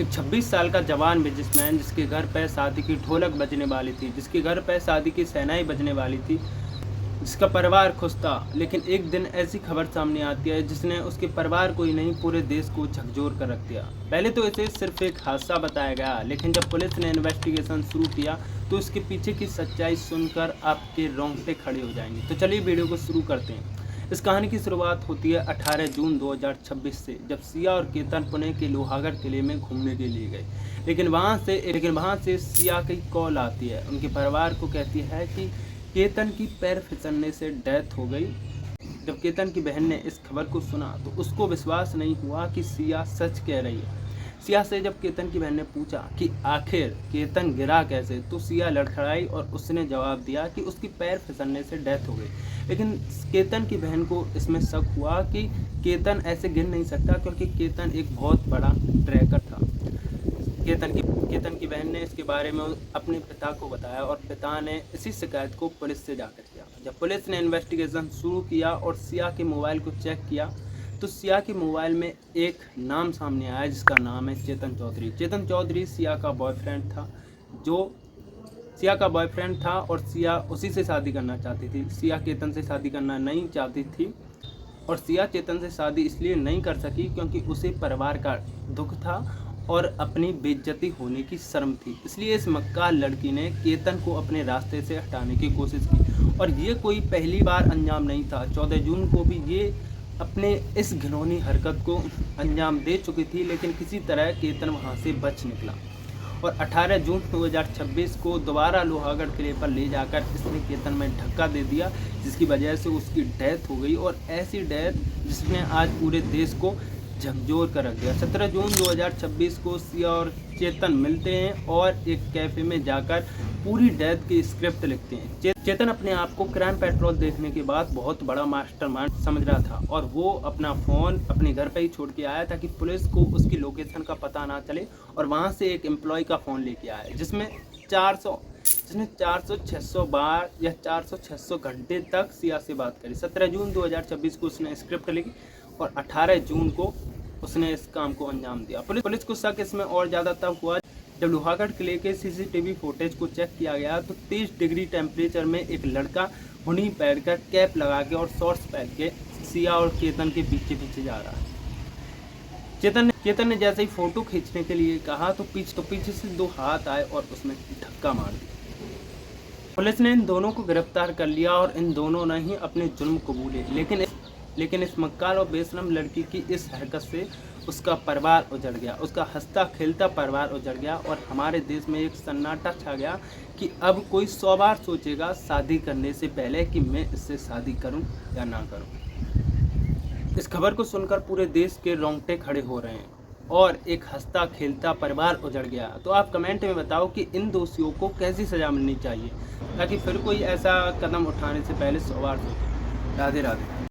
एक 26 साल का जवान बिजनेसमैन जिसके घर पे शादी की ढोलक बजने वाली थी, जिसके घर पे शादी की शहनाई बजने वाली थी, जिसका परिवार खुश था, लेकिन एक दिन ऐसी खबर सामने आती है जिसने उसके परिवार को ही नहीं पूरे देश को झकझोर कर रख दिया। पहले तो इसे सिर्फ एक हादसा बताया गया, लेकिन जब पुलिस ने इन्वेस्टिगेशन शुरू किया तो इसके पीछे की सच्चाई सुनकर आपके रोंगटे खड़े हो जाएंगे। तो चलिए वीडियो को शुरू करते हैं। इस कहानी की शुरुआत होती है 18 जून 2026 से, जब सिया और केतन पुणे के लोहागढ़ किले में घूमने के लिए गए। लेकिन वहाँ से सिया की कॉल आती है। उनके परिवार को कहती है कि केतन की पैर फिसलने से डेथ हो गई। जब केतन की बहन ने इस खबर को सुना तो उसको विश्वास नहीं हुआ कि सिया सच कह रही है। सिया से जब केतन की बहन ने पूछा कि आखिर केतन गिरा कैसे, तो सिया लड़खड़ाई और उसने जवाब दिया कि उसकी पैर फिसलने से डेथ हो गई। लेकिन केतन की बहन को इसमें शक हुआ कि केतन ऐसे गिर नहीं सकता, क्योंकि केतन एक बहुत बड़ा ट्रैकर था। केतन की बहन ने इसके बारे में अपने पिता को बताया और पिता ने इसी शिकायत को पुलिस से जाकर किया। जब पुलिस ने इन्वेस्टिगेशन शुरू किया और सिया के मोबाइल को चेक किया तो सिया के मोबाइल में एक नाम सामने आया, जिसका नाम है चेतन चौधरी। चेतन चौधरी सिया का बॉयफ्रेंड था और सिया उसी से शादी करना चाहती थी। सिया केतन से शादी करना नहीं चाहती थी और सिया चेतन से शादी इसलिए नहीं कर सकी क्योंकि उसे परिवार का दुख था और अपनी बेइज्जती होने की शर्म थी। इसलिए इस मक्कार लड़की ने केतन को अपने रास्ते से हटाने की कोशिश की, और ये कोई पहली बार अंजाम नहीं था। 14 जून को भी ये अपने इस घिनौनी हरकत को अंजाम दे चुकी थी, लेकिन किसी तरह केतन वहाँ से बच निकला और 18 जून 2026 को दोबारा लोहागढ़ किले पर ले जाकर इसने केतन में धक्का दे दिया, जिसकी वजह से उसकी डेथ हो गई। और ऐसी डेथ जिसने आज पूरे देश को झकझोर कर रख दिया। 17 जून 2026 को सिया और चेतन मिलते हैं और एक कैफे में जाकर पूरी डेथ की स्क्रिप्ट लिखते हैं। चेतन अपने आप को क्राइम पेट्रोल देखने के बाद बहुत बड़ा मास्टरमाइंड समझ रहा था और वो अपना फ़ोन अपने घर पे ही छोड़ के आया ताकि पुलिस को उसकी लोकेशन का पता ना चले, और वहाँ से एक एम्प्लॉय का फ़ोन लेके आया जिसने 400-600 बार या 400-600 घंटे तक सिया से बात करी। 17 जून 2026 को उसने स्क्रिप्ट लिखी और 18 जून को उसने इस काम को अंजाम दिया। पुलिस को शक इसमें और ज़्यादा तब हुआ जब लोहागढ़ किले के सीसीटीवी फुटेज को चेक किया गया तो 30 डिग्री टेम्परेचर में एक लड़का हुडी पहनकर कैप लगा के और शॉर्ट्स पहन के सिया और केतन के पीछे पीछे जा रहा है। केतन ने जैसे ही फोटो खींचने के लिए कहा तो पीछे से दो हाथ आए और उसमें धक्का मार दिया। पुलिस ने इन दोनों को गिरफ्तार कर लिया और इन दोनों ने ही अपने जुर्म कबूले। लेकिन इस मक्कार और बेशरम लड़की की इस हरकत से उसका परिवार उजड़ गया, उसका हंसता खेलता परिवार उजड़ गया और हमारे देश में एक सन्नाटा छा गया कि अब कोई 100 बार सोचेगा शादी करने से पहले कि मैं इससे शादी करूं या ना करूं। इस खबर को सुनकर पूरे देश के रोंगटे खड़े हो रहे हैं और एक हंसता खेलता परिवार उजड़ गया। तो आप कमेंट में बताओ कि इन दोषियों को कैसी सज़ा मिलनी चाहिए ताकि फिर कोई ऐसा कदम उठाने से पहले 100 बार सोचे। राधे राधे।